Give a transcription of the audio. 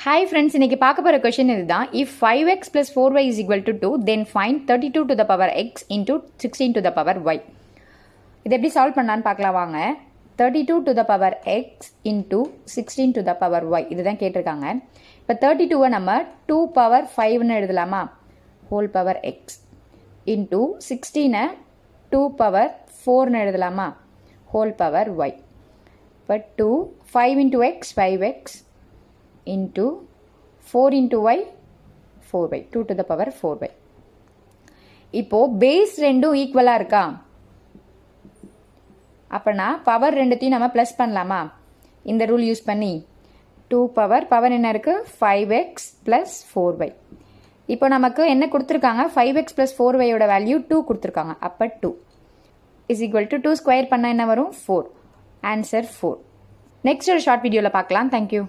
Hi friends, இன்னைக்கு பார்க்க போற क्वेश्चन இதுதான். If 5x plus 4y is equal to 2, then find 32 to the power x into 16 to the power y. இது எப்படி solve பண்ணலான்னு பார்க்கலாம் வாங்க. 32 to the power x into 16 to the power y இதுதான் கேட்டிருக்காங்க. இப்போ 32 நம்ம 2 power 5ன்னு எழுதலாமா? whole power x into 16 2 power 4ன்னு எழுதலாமா? whole power y. இப்போ 2 5 into x 5x into 4 into y 4y 2 to the power 4y. இப்போ பேஸ் ரெண்டும் ஈக்குவலா இருக்கா? அப்பனா பவர் ரெண்டுத்தையும் நம்ம பிளஸ் பண்ணலாமா? இந்த ரூல் யூஸ் பண்ணி 2 பவர் என்ன இருக்கு? 5x plus 4y. இப்போ நமக்கு என்ன கொடுத்துருக்காங்க? 5x plus 4y ஓட வேல்யூ 2 கொடுத்துருக்காங்க. அப்ப 2 is equal to 2 ஸ்கொயர் பண்ணா என்ன வரும்? 4. ஆன்சர் 4. நெக்ஸ்ட் ஒரு ஷார்ட் வீடியோல பார்க்கலாம். தேங்க்யூ.